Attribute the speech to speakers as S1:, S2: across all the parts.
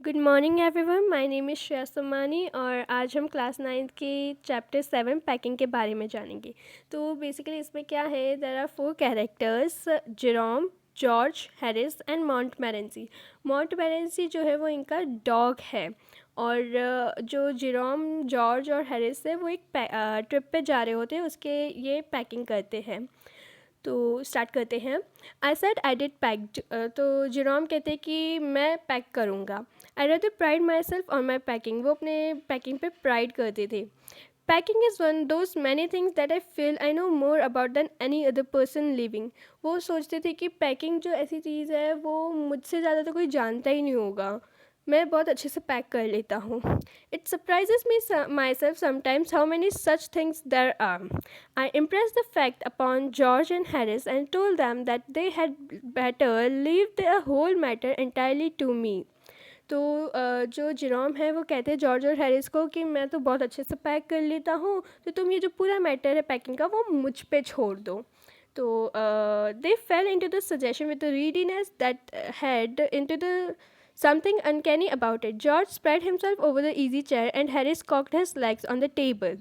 S1: Good morning everyone, my name is Shreya Somani और आज हम क्लास 9th के चैप्टर 7 पैकिंग के बारे में जानेंगे। तो बेसिकली इसमें क्या है, there are 4 characters, Jerome, George, Harris and Montmorency. Montmorency जो है वो इनका डॉग है और जो जेरोम, जॉर्ज और हैरिस है वो एक ट्रिप पे जा रहे होते हैं, उसके ये पैकिंग करते हैं। तो स्टार्ट करते हैं। आई सेड आई डिड पैक। तो जेरोम कहते कि मैं पैक करूँगा। आई rather pride my self on my packing. वो अपने पैकिंग पे प्राइड करते थे। Packing is one those many things that I feel I know more about than any other person living. वो सोचते थे कि पैकिंग जो ऐसी चीज़ है वो मुझसे ज़्यादा तो कोई जानता ही नहीं होगा, मैं बहुत अच्छे से पैक कर लेता हूँ। It surprises me myself sometimes how many such things there are. I impressed the fact upon George and Harris and told them that they had better leave the whole matter entirely to me. तो जो Jerome है वो कहते हैं George और Harris को कि मैं तो बहुत अच्छे से पैक कर लेता हूँ, तो तुम ये जो पूरा मैटर है पैकिंग का वो मुझ पे छोड़ दो। तो they fell into the suggestion with the readiness that had into the something uncanny about it. George spread himself over the easy chair and Harris cocked his legs on the table.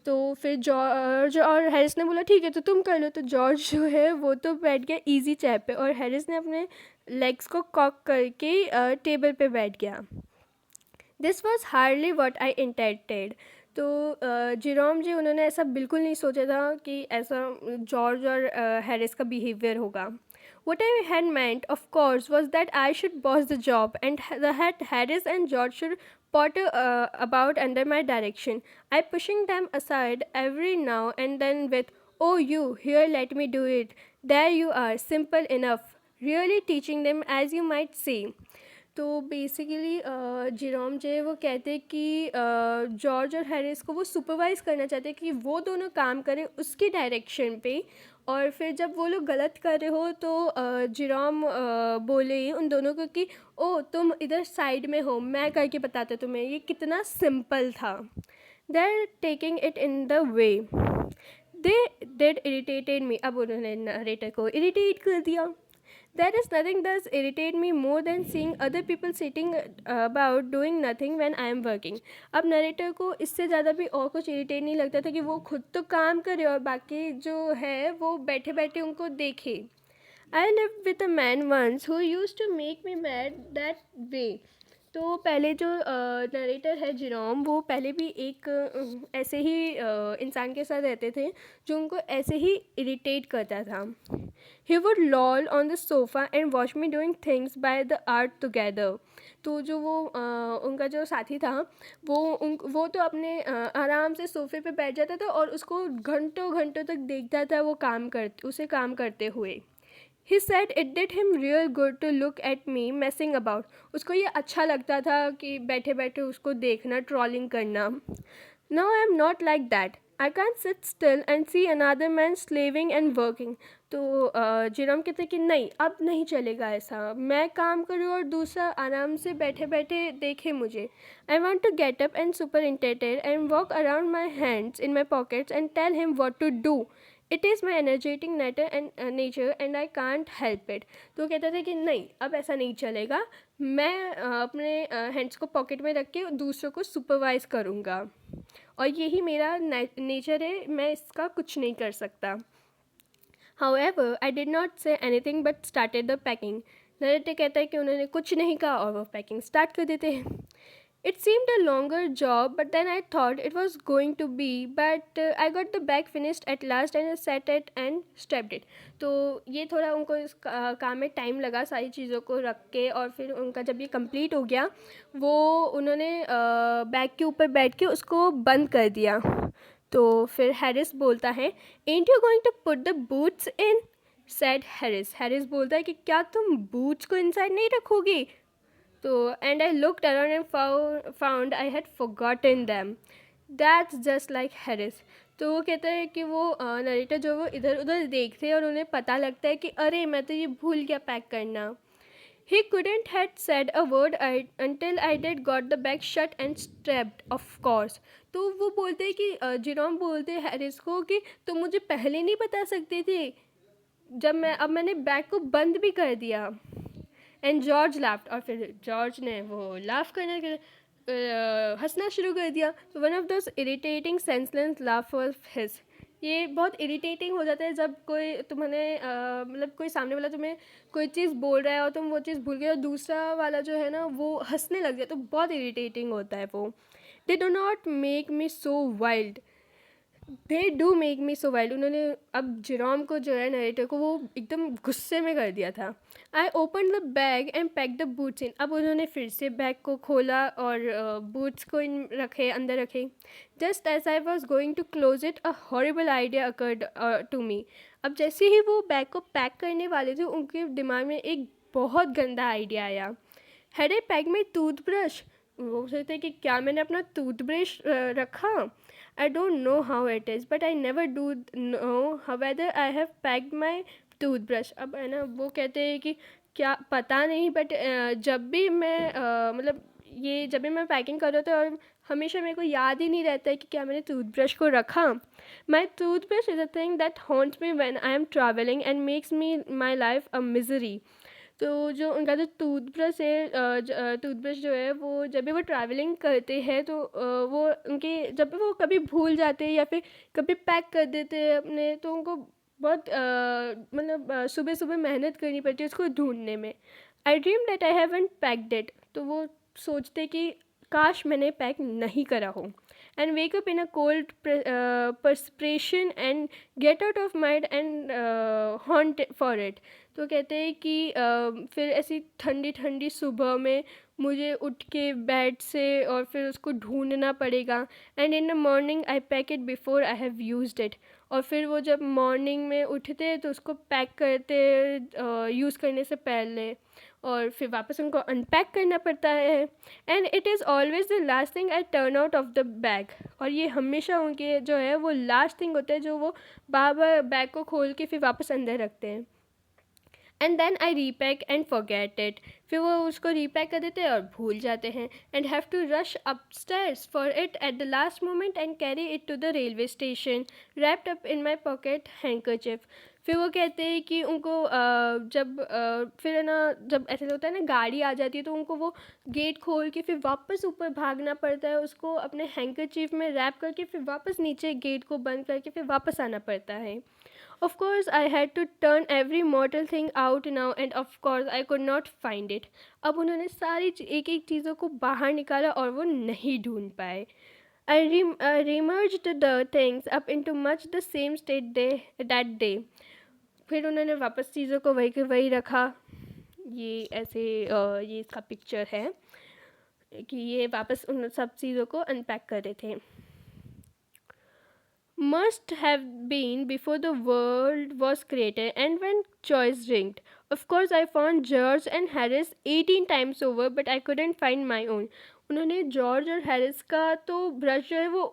S1: तो फिर George और Harris ने बोला ठीक है तो तुम कर लो। तो जॉर्ज जो है वो तो बैठ गया इजी चेयर पे और हैरिस ने अपने लेग्स को कॉक करके टेबल पे बैठ गया। This was hardly what I intended. तो जेरोम जी उन्होंने ऐसा बिल्कुल नहीं सोचा था कि ऐसा जॉर्ज और हैरिस का बिहेवियर होगा। What I had meant, of course, was that I should boss the job and that Harris and George should potter about under my direction. I pushing them aside every now and then with, "Oh, you, here, let me do it." There you are, simple enough. Really teaching them, as you might say. तो basically Jerome जे वो कहते हैं कि George और Harris को वो supervise करना चाहते हैं कि वो दोनों काम करें उसकी डायरेक्शन पे। और फिर जब वो लोग गलत कर रहे हो तो जेरोम बोले उन दोनों को कि ओ तुम इधर साइड में हो, मैं करके बताता तुम्हें। ये कितना सिंपल था। They are taking it in the way they did irritated me. अब उन्होंने नरेटर को इरिटेट कर दिया। There is nothing does irritate me more than seeing other people sitting about doing nothing when I am working. अब narrator को इससे ज़्यादा भी और कुछ इरिटेट नहीं लगता था कि वो खुद तो काम करे और बाकी जो है वो बैठे बैठे उनको देखे। I lived with a man once who used to make me mad that way. तो पहले जो नरेटर है जेरोम वो पहले भी एक ऐसे ही इंसान के साथ रहते थे जो उनको ऐसे ही इरिटेट करता था। He would lol on the sofa and watch me doing things by the art together. तो जो वो उनका जो साथी था वो तो अपने आराम से सोफ़े पे बैठ जाता था और उसको घंटों घंटों तक देखता था वो उसे काम करते हुए। He said it did him real good to look at me messing about. उसको ये अच्छा लगता था कि बैठे बैठे उसको देखना, ट्रॉलिंग करना। Now I am not like that. I can't sit still and see another man slaving and working. तो जेरोम कहते कि नहीं अब नहीं चलेगा ऐसा, मैं काम करूँ और दूसरा आराम से बैठे बैठे देखे मुझे। I want to get up and superintendent and walk around my hands in my pockets and tell him what to do. It is my energetic nature and I can't help it. तो कहते थे कि नहीं अब ऐसा नहीं चलेगा, मैं अपने हैंड्स को पॉकेट में रख के दूसरों को सुपरवाइज़ करूँगा और यही मेरा नेचर है, मैं इसका कुछ नहीं कर सकता। However, I did not say anything but started the packing. Narrator कहता है कि उन्होंने कुछ नहीं कहा और वो पैकिंग स्टार्ट कर देते हैं। It seemed a longer job, but then I thought it was going to be. But I got the bag finished at last and I set it and strapped it. तो ये थोड़ा उनको इस काम में टाइम लगा सारी चीज़ों को रख के, और फिर उनका जब ये कंप्लीट हो गया वो उन्होंने बैग के ऊपर बैठ के उसको बंद कर दिया। तो फिर हैरिस बोलता है, "Ain't you going to put the boots in?" said Harris. Harris बोलता है कि क्या तुम बूट्स को इनसाइड नहीं रखोगी? तो and I looked around and found I had forgotten them. That's just like Harris. तो वो कहता है कि वो नरेटर जो वो इधर उधर देखते हैं और उन्हें पता लगता है कि अरे मैं तो ये भूल गया पैक करना। ही couldn't had said a word until I did got the bag shut and strapped, of course. तो वो बोलते हैं कि जेरोम बोलते हैं हैरिस को कि तुम मुझे पहले नहीं बता सकते थे, जब मैंने बैग को बंद भी कर दिया। एंड जॉर्ज लाफ्ड, और फिर जॉर्ज ने वो लाफ करने के हंसना शुरू कर दिया. तो one of those irritating senseless laugh was his. ये बहुत इरिटेटिंग हो जाता है जब कोई तुम्हें मतलब कोई सामने वाला तुम्हें कोई चीज़ बोल रहा है और तुम वो चीज़ भूल गए और दूसरा वाला जो है ना वो हंसने लग जाए, तो बहुत इरिटेटिंग होता है वो. They do not make me so wild, they do make me so wild. उन्होंने अब जेरोम को जो है नरेटर को वो एकदम गुस्से में कर दिया था. I open the bag and pack the boots in. अब उन्होंने फिर से बैग को खोला और बूट्स को इन रखे, अंदर रखे. Just as I was going to close it a horrible idea occurred to me. अब जैसे ही वो बैग को पैक करने वाले थे उनके दिमाग में एक बहुत गंदा आइडिया आया. Had I pack my toothbrush. वो सोचते कि क्या मैंने अपना टूथब्रश रखा. I don't know how it is, but I never do know whether I have packed my toothbrush. अब है ना वो कहते हैं कि क्या पता नहीं, बट जब भी मैं मतलब ये जब भी मैं पैकिंग कर रहा था और हमेशा मेरे को याद ही नहीं रहता है कि क्या मैंने टूथब्रश को रखा. My toothbrush is a thing that haunts me when I am travelling and makes me my life a misery. तो जो उनका जो टूथब्रश है, टूथब्रश जो है वो जब भी वो ट्रैवलिंग करते हैं तो वो उनके जब भी वो कभी भूल जाते हैं या फिर कभी पैक कर देते हैं अपने, तो उनको बहुत मतलब सुबह सुबह मेहनत करनी पड़ती है उसको ढूंढने में. आई dream that I haven't packed it. तो वो सोचते कि काश मैंने पैक नहीं करा हो. And wake up in a cold perspiration and get out of mind and haunt for it. तो कहते हैं कि फिर ऐसी ठंडी ठंडी सुबह में मुझे उठ के बेड से और फिर उसको ढूंढना पड़ेगा. And in the morning I pack it before I have used it. और फिर वो जब मॉर्निंग में उठते हैं तो उसको पैक करते यूज़ करने से पहले, और फिर वापस उनको अनपैक करना पड़ता है. And it is always the last thing I turn out of the bag. और ये हमेशा उनके जो है वो लास्ट थिंग होता है जो वो बार बार बैग को खोल के फिर वापस अंदर रखते हैं. And then I repack and forget it. फिर वो उसको रीपैक कर देते हैं और भूल जाते हैं. And have to rush upstairs for it at the last moment and carry it to the railway station wrapped up in my pocket handkerchief. फिर वो कहते हैं कि उनको जब फिर है ना जब ऐसे होता है ना गाड़ी आ जाती है तो उनको वो गेट खोल के फिर वापस ऊपर भागना पड़ता है, उसको अपने हैंकरचीफ में रैप करके फिर वापस नीचे गेट को बंद करके फिर वापस आना पड़ता है. Of course, I had to turn every mortal thing out now, and of course, I could not find it. अब उन्होंने सारी एक एक चीज़ों को बाहर निकाला और वो नहीं ढूंढ पाए. I remerged the things up into much the same state that day. फिर उन्होंने वापस चीज़ों को वही के वही रखा. ये ऐसे ये इसका पिक्चर है कि ये वापस उन सब चीज़ों को अनपैक कर रहे थे. Must have been before the world was created and when choice ringed. Of course, I found George and Harris 18 times over, but I couldn't find my own. उन्होंने जॉर्ज और हैरिस का तो ब्रश जो है वो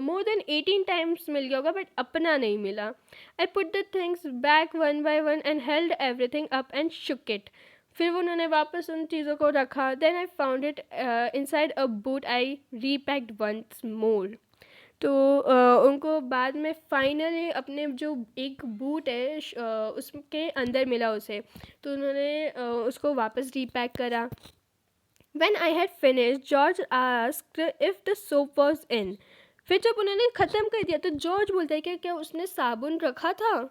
S1: मोर देन 18 टाइम्स मिल गया होगा, but अपना नहीं मिला. I put the things back one by one and held everything up and shook it. फिर उन्होंने वापस उन चीज़ों को रखा. Then I found it inside a boot. I repacked once more. तो उनको बाद में फाइनली अपने जो एक बूट है उसके अंदर मिला उसे, तो उन्होंने उसको वापस रीपैक करा. When I had finished, George asked if the soap was in. फिर जब उन्होंने ख़त्म कर दिया तो जॉर्ज बोलता है कि क्या उसने साबुन रखा था.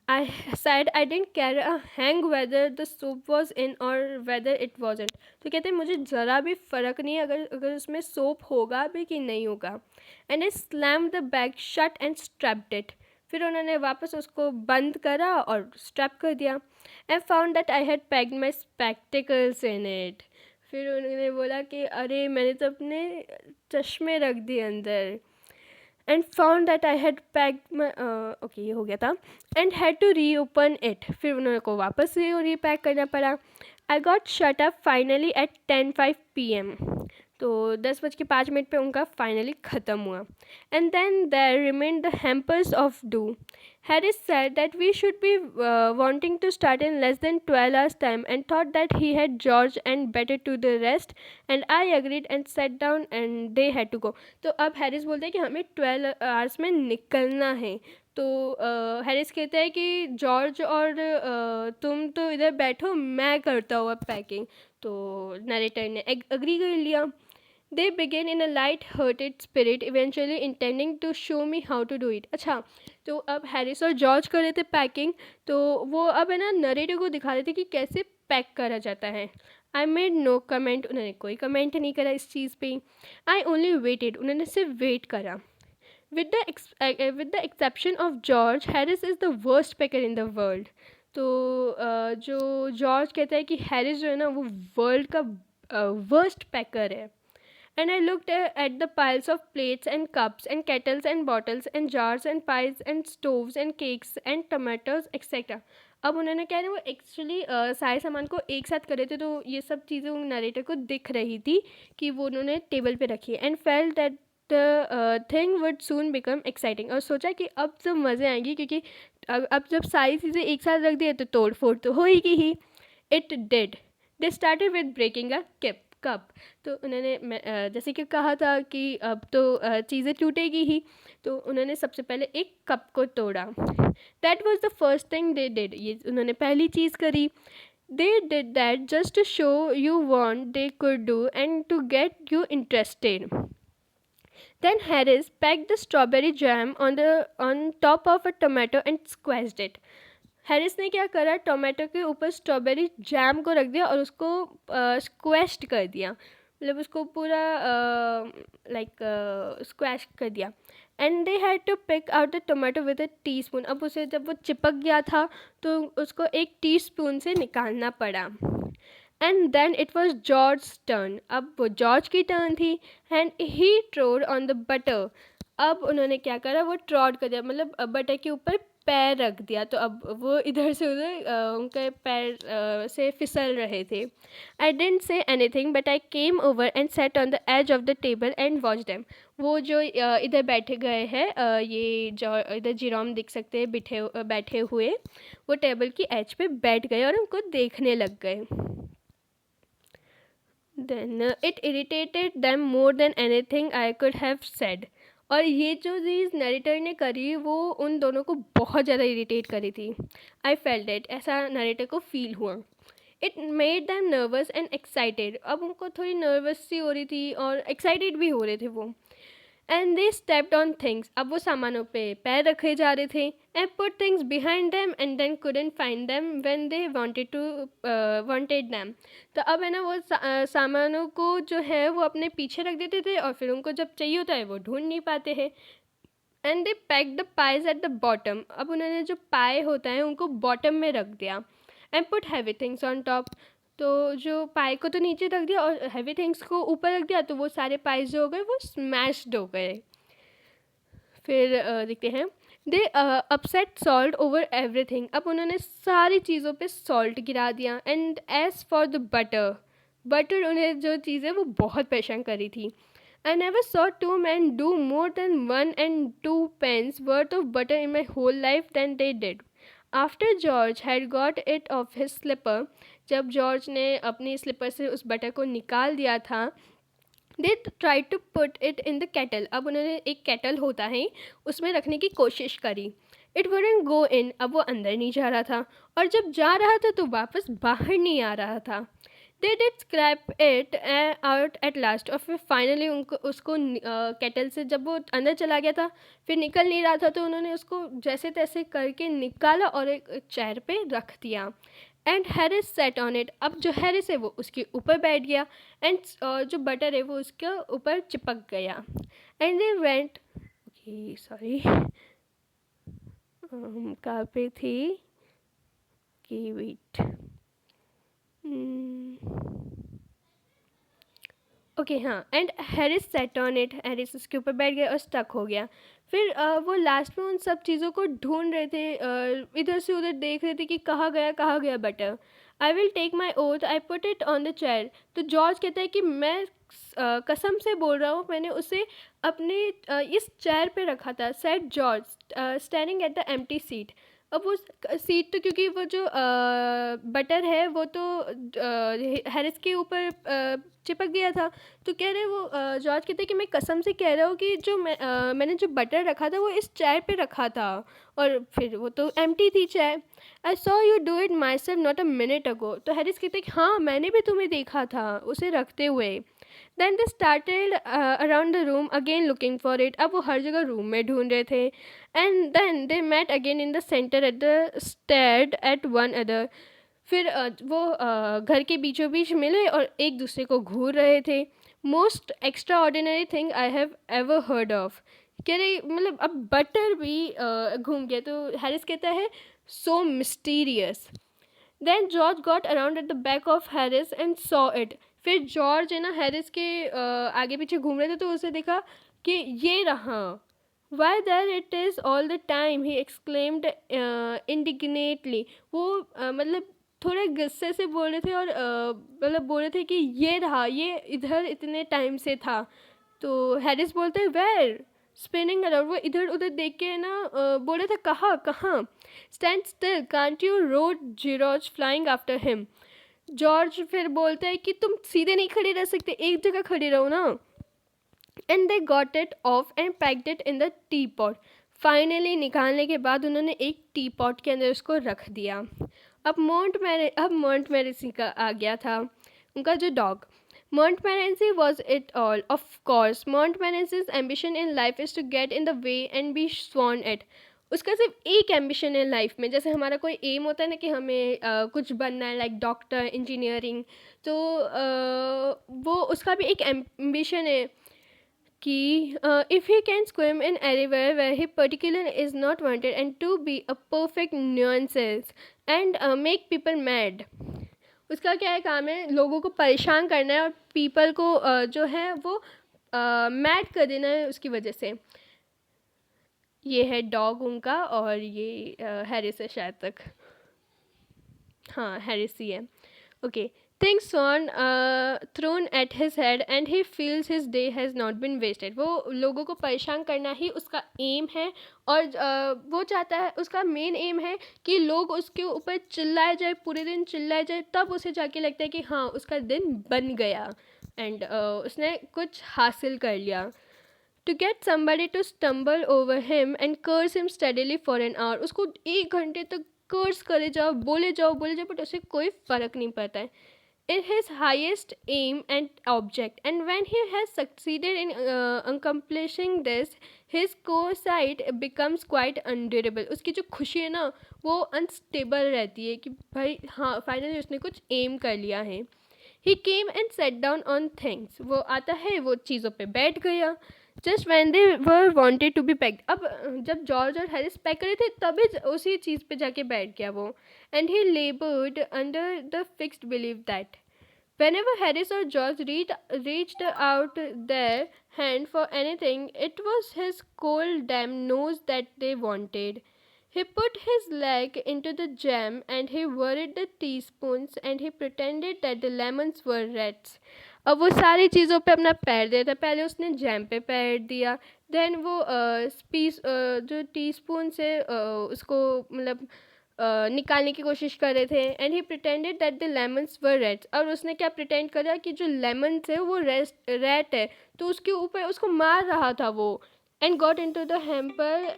S1: I said I didn't care a hang whether the soap was in or whether it wasn't. तो कहते हैं मुझे ज़रा भी फ़र्क नहीं अगर उसमें सोप होगा भी कि नहीं होगा. And I slammed the bag shut and strapped it. फिर उन्होंने वापस उसको बंद करा और स्ट्रैप कर दिया. I found that I had packed my spectacles in it. फिर उन्होंने बोला कि अरे मैंने तो अपने चश्मे रख दिए अंदर. And found that I had packed my okay ये हो गया था. And had to reopen it. फिर उन्होंने को वापस से रीपैक करना पड़ा. I got shut up finally at 10:05 p.m. तो 10:05 पे उनका फाइनली ख़त्म हुआ. And then there remained the hampers of dough. Harris said that we should be wanting to start in less than 12 hours time and thought that he had George and better to the rest. And I agreed and sat down and they had to go. तो अब Harris बोलते हैं कि हमें 12 hours में निकलना है. तो हैरिस कहता है कि जॉर्ज और तुम तो इधर बैठो, मैं करता हूँ अब पैकिंग। तो नरेटर ने अग्री कर लिया। They began in a light hearted spirit, eventually intending to show me how to do it. अच्छा, तो अब हैरिस और जॉर्ज कर रहे थे पैकिंग, तो वो अब है ना नरेटर को दिखा रहे थे कि कैसे पैक करा जाता है। आई मेड नो कमेंट, उन्होंने कोई कमेंट नहीं करा इस चीज़ पे। आई ओनली वेटेड, उन्होंने सिर्फ वेट करा। With the exception of George, Harris is the worst packer in the world. तो जो जॉर्ज कहता है कि हैरिस जो है ना वो वर्ल्ड का वर्स्ट पैकर है। And I looked at the piles of plates and cups and kettles and bottles and jars and pies and stoves and cakes and tomatoes etc. अब उन्होंने क्या है ना वो एक्चुअली सारे सामान को एक साथ करे थे, तो ये सब चीज़ें उन नरेटर को दिख रही थी कि वो उन्होंने टेबल पे रखी है। And felt that the thing would soon become exciting, और सोचा कि अब तो मज़े आएंगी, क्योंकि अब जब सारी चीज़ें एक साथ रख दिए तो तोड़ फोड़ तो होएगी ही। It did. They started with breaking a cup. तो उन्होंने जैसे कि कहा था कि अब तो चीज़ें टूटेगी ही, तो उन्होंने सबसे पहले एक कप को तोड़ा। That was the first thing they did, ये उन्होंने पहली चीज़ करी। They did that just to show you want they could do and to get you interested. Then Harris packed the strawberry jam on top of a tomato and squashed it. Harris ने क्या करा, tomato के ऊपर strawberry jam को रख दिया और उसको स्क्वैश्ड कर दिया, मतलब उसको पूरा लाइक स्क्वैश कर दिया। And they had to pick out the tomato with a teaspoon. अब उसे जब वो चिपक गया था तो उसको एक टीस्पून से निकालना पड़ा। And then it was George turn, अब वो जॉर्ज की टर्न थी। And he trod on the butter, अब उन्होंने क्या करा, वो ट्रॉड कर दिया, मतलब बटर के ऊपर पैर रख दिया, तो अब वो इधर से उधर उनके पैर से फिसल रहे थे। I didn't say anything but I came over and sat on the edge of the table and watch them. वो जो इधर बैठे गए हैं, ये जो इधर जिरोम दिख सकते हैं बैठे हुए, वो टेबल की एज पे बैठ गए और उनको देखने लग गए। Then it irritated them more than anything I could have said. और ये जो चीज़ नरेटर ने करी वो उन दोनों को बहुत ज़्यादा इरिटेट करी थी। आई फेल्ट इट, ऐसा नरेटर को फील हुआ। It made them nervous and excited, अब उनको थोड़ी नर्वस सी हो रही थी और एक्साइटेड भी हो रहे थे वो। And they stepped on things, अब वो सामानों पे पैर रखे जा रहे थे। And put things behind them and then couldn't find them when they wanted them. तो अब है ना वो सामानों को जो है वो अपने पीछे रख देते थे और फिर उनको जब चाहिए होता है वो ढूंढ नहीं पाते हैं। And they pack the pies at the bottom, अब उन्होंने जो पाए होता है उनको बॉटम में रख दिया। And put heavy things on top, तो जो पाई को तो नीचे रख दिया और हैवी थिंग्स को ऊपर रख दिया, तो वो सारे पाइज जो हो गए वो स्मैश्ड हो गए। फिर देखते हैं, they upset salt over everything, अब उन्होंने सारी चीज़ों पे सॉल्ट गिरा दिया। And as for the butter उन्हें जो चीज़ें वो बहुत परेशान करी थी। I never saw two men do more than 1 and 2 pence worth of butter in my whole life than they did. After George had got it off his slipper, जब George ने अपनी स्लिपर से उस बटर को निकाल दिया था, they try to put it in the kettle, अब उन्होंने एक केटल होता है उसमें रखने की कोशिश करी। इट वुडंट गो इन, अब वो अंदर नहीं जा रहा था, और जब जा रहा था तो वापस बाहर नहीं आ रहा था। They did scrap it out at last, और फिर फाइनली उसको केटल से जब वो अंदर चला गया था फिर निकल नहीं रहा था, तो उन्होंने उसको जैसे तैसे करके निकाला और एक चेयर पे रख दिया। And Harris set on it, अब जो हैरिस है वो उसके ऊपर बैठ गया एंड जो बटर है वो उसके ऊपर चिपक गया। And they went, okay sorry कहाँ पे थी कि वेट, ओके हाँ, and Harris set on it, Harris उसके ऊपर बैठ गया और स्टक हो गया। फिर वो लास्ट में उन सब चीज़ों को ढूंढ रहे थे, इधर से उधर देख रहे थे कि कहाँ गया butter. I will take my oath, I put it on the chair, तो जॉर्ज कहता है कि मैं कसम से बोल रहा हूँ मैंने उसे अपने इस चेयर पे रखा था। Set George standing at the empty seat, अब वो सीट तो, क्योंकि वो जो बटर है वो तो हैरिस के ऊपर चिपक गया था। तो कह रहे वो जॉर्ज कहते कि मैं कसम से कह रहा हूँ कि मैंने जो बटर रखा था वो इस चाय पे रखा था, और फिर वो तो एम्प्टी थी चाय। I saw you do it my self not a minute ago. तो हैरिस कहते कि हाँ मैंने भी तुम्हें देखा था उसे रखते हुए। Then they started around the room again looking for it. अब वो हर जगह रूम में ढूंढ रहे थे। And then they met again in the centre at the stared at one other. फिर वो घर के बीचों बीच मिले और एक दूसरे को घूर रहे थे। Most extra ordinary thing I have ever heard of. कह रहे मतलब अब बटर भी घूम गया। तो हैरिस कहता है so mysterious. Then George got around at the back of Harris and saw it. फिर जॉर्ज है ना हैरिस के आगे पीछे घूम रहे थे तो उसे देखा कि ये रहा। Why there it is all the time he exclaimed indignantly. वो मतलब थोड़े गुस्से से बोल रहे थे और मतलब बोल रहे थे कि ये रहा, ये इधर इतने टाइम से था। तो हैरिस बोलते हैं वेयर स्पिनिंग अराउंड। वो इधर उधर देख के ना बोल रहे थे कहाँ कहाँ। Stand still can't you road zeros flying after him. George फिर बोलता है कि तुम सीधे नहीं खड़े रह सकते, एक जगह खड़े रहो ना। And they got it of and packed it in the T pot. Finally निकालने के बाद उन्होंने एक टी पॉट के अंदर उसको रख दिया। अब मोंटमेरेसी का आ गया था, उनका जो dog. Montmorency was it all. Of course, Montmorency's ambition in life is to get in the way and be sworn it. उसका सिर्फ एक एम्बिशन है लाइफ में, जैसे हमारा कोई एम होता है ना कि हमें कुछ बनना है, लाइक डॉक्टर, इंजीनियरिंग। तो वो उसका भी एक एम्बिशन है कि if he can swim in anywhere where he particular is not wanted and to be a perfect nuisances and make people mad. उसका क्या है काम है, लोगों को परेशान करना है और पीपल को जो है वो मैड कर देना है उसकी वजह से। ये है डॉग उनका, और ये हैरिस है शायद तक। हाँ हैरिस ही है। Okay. Things on thrown at his head and he feels his day has not been wasted. वो लोगों को परेशान करना ही उसका एम है, और वो चाहता है, उसका मेन एम है कि लोग उसके ऊपर चिल्लाए जाए, पूरे दिन चिल्लाए जाए, तब उसे जाके लगता है कि हाँ उसका दिन बन गया एंड उसने कुछ हासिल कर लिया। To get somebody to stumble over him and curse him steadily for an hour. उसको 1 घंटे तक कर्स करे जाओ, बोले जाओ, बट उसे कोई फ़र्क नहीं पड़ता है। In his highest aim and object, and when he has succeeded in accomplishing this, his sight becomes quite unbearable. उसकी जो खुशी है ना वो अनस्टेबल रहती है कि भाई हाँ फाइनली उसने कुछ एम कर लिया है। He came and sat down on things. वो आता है, वो चीज़ों पे बैठ गया। Just when they were wanted to be packed. अब जब जॉर्ज और हैरिस पैक करे थे तभी उसी चीज़ पे जाके बैठ गया वो। And he labored under the fixed belief that whenever Harris or George reached out their hand for anything, it was his cold damn nose that they wanted. He put his leg into the jam and he worried the teaspoons and he pretended that the lemons were rats. अब वो सारी चीज़ों पे अपना पैर देता। पहले उसने जैम पे पैर दिया, देन वो जो टीस्पून से उसको मतलब निकालने की कोशिश कर रहे थे। And he pretended that the lemons were reds. और उसने क्या प्रिटेंड करा कि जो लेमन है वो रेट है, तो उसके ऊपर उसको मार रहा था वो। And got into the hamper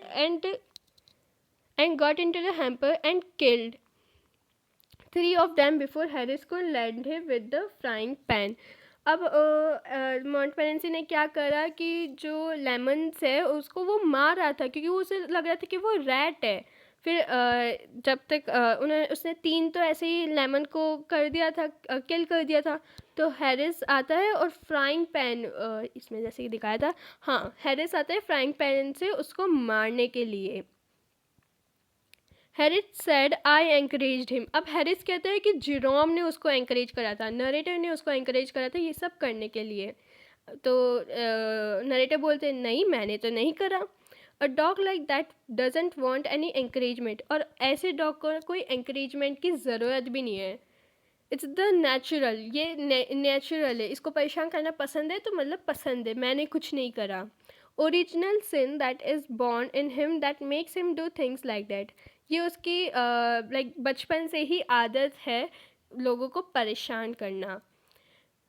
S1: and killed 3 of them before Harris could land him with the frying pan. अब मॉन्टपेरेंसी ने क्या करा कि जो लेमन्स है उसको वो मार रहा था क्योंकि उसे लग रहा था कि वो रैट है। फिर जब तक उसने 3 तो ऐसे ही लेमन को कर दिया था, किल कर दिया था। तो हैरिस आता है और फ्राइंग पैन, इसमें जैसे कि दिखाया था, हाँ हैरिस आता है फ्राइंग पैन से उसको मारने के लिए। Harris said I encouraged him. अब हैरिस कहता है कि जिरोम ने उसको एंकरेज करा था, नरेटर ने उसको एंकरेज करा था ये सब करने के लिए। तो नरेटर बोलते हैं नहीं मैंने तो नहीं करा। A dog like that doesn't want any encouragement. और ऐसे डॉग को कोई एंकरेजमेंट की ज़रूरत भी नहीं है। इट्स द नेचुरल, ये नेचुरल है, इसको परेशान करना पसंद है तो मतलब पसंद है, मैंने कुछ नहीं करा। Original sin that is born in him that makes him do things like that. ये उसकी लाइक बचपन से ही आदत है लोगों को परेशान करना।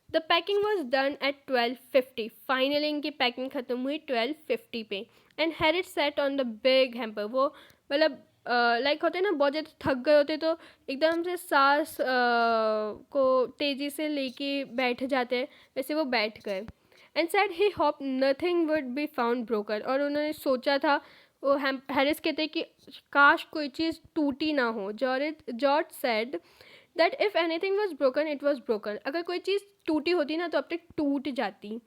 S1: The packing was done at 12:50। Finally इनकी पैकिंग ख़त्म हुई 12:50 पे। And Harris set on the big hamper. वो मतलब लाइक होते ना बहुत ज़्यादा थक गए होते तो एकदम से सांस को तेज़ी से लेके बैठ जाते हैं, वैसे वो बैठ गए। And said he hope nothing would be found broken. और उन्होंने सोचा था, वो हैरिस कहते हैं कि काश कोई चीज़ टूटी ना हो। George said that if anything was broken it was broken. अगर कोई चीज़ टूटी होती ना तो अब तक टूट जाती।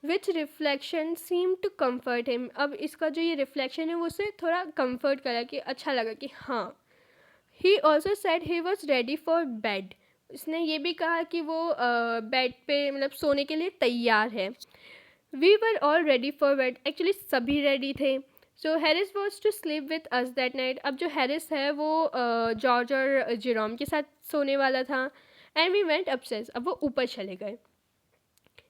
S1: Which reflection seem to comfort him. अब इसका जो ये रिफ्लेक्शन है वो उसे थोड़ा कम्फर्ट करा कि अच्छा लगा कि हाँ। He also said he was ready for bed. उसने ये भी कहा कि वो बेड पे मतलब सोने के लिए तैयार है। We were all ready for bed. Actually सभी रेडी थे। So Harris was to sleep with us that night. अब जो हैरिस है वो जॉर्ज और जेरोम के साथ सोने वाला था। And we went upstairs. अब वो ऊपर चले गए।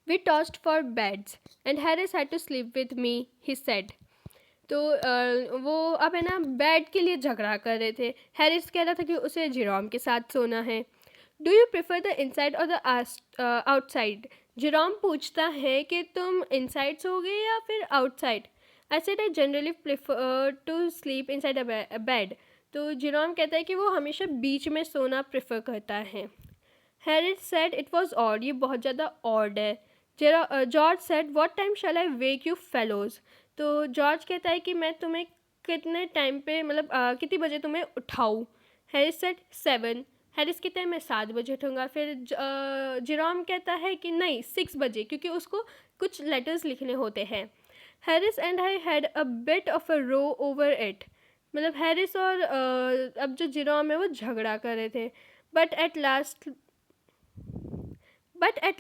S1: We tossed for beds and Harris had to sleep with me, he said. तो वो अब है ना बेड के लिए झगड़ा कर रहे थे। हैरिस कह रहा था कि उसे जेरोम के साथ सोना है। Do you prefer the inside or the outside? Jerome पूछता है कि तुम इनसाइड सोगे या फिर outside. I said I generally prefer to sleep inside a bed. तो जेरोम कहता है कि वो हमेशा बीच में सोना प्रेफर करता है। Harris said it was odd. ये बहुत ज़्यादा ऑड है। George said what time shall I wake you fellows. तो जॉर्ज कहता है कि मैं तुम्हें कितने टाइम पे मतलब कितनी बजे तुम्हें उठाऊँ। Harris said 7। हैरिस कहता है मैं 7 बजे उठूँगा। फिर जेरोम कहता है कि नहीं 6 बजे, क्योंकि उसको कुछ लेटर्स लिखने होते हैं। Harris and I had a bit of a row over it. मतलब हैरिस और अब जो जेरोम है वो झगड़ा कर रहे थे। बट एट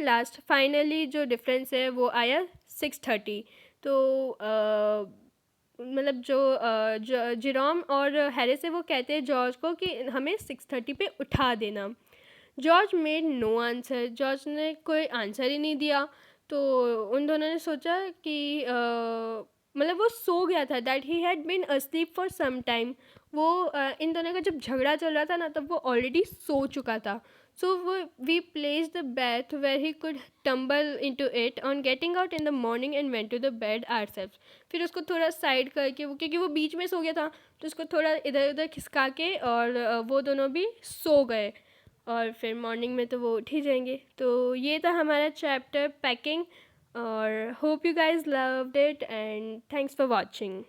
S1: लास्ट फाइनली जो डिफरेंस है वो आया 6:30। तो मतलब जो जेरोम और हैरिस है वो कहते हैं जॉर्ज को कि हमें 6:30 पे उठा देना। George made no answer. George ने कोई आंसर ही नहीं दिया। तो उन दोनों ने सोचा कि मतलब वो सो गया था। That he had been asleep for some time. वो इन दोनों का जब झगड़ा चल रहा था ना तब वो ऑलरेडी सो चुका था। सो वो we place the bed where he could tumble into it on getting out in the morning and went to the bed ourselves. फिर उसको थोड़ा साइड करके वो, क्योंकि वो बीच में सो गया था, तो उसको थोड़ा इधर उधर खिसका के और वो दोनों भी सो गए। और फिर मॉर्निंग में तो वो उठ ही जाएंगे। तो ये था हमारा चैप्टर पैकिंग। और hope you guys loved it and thanks for watching.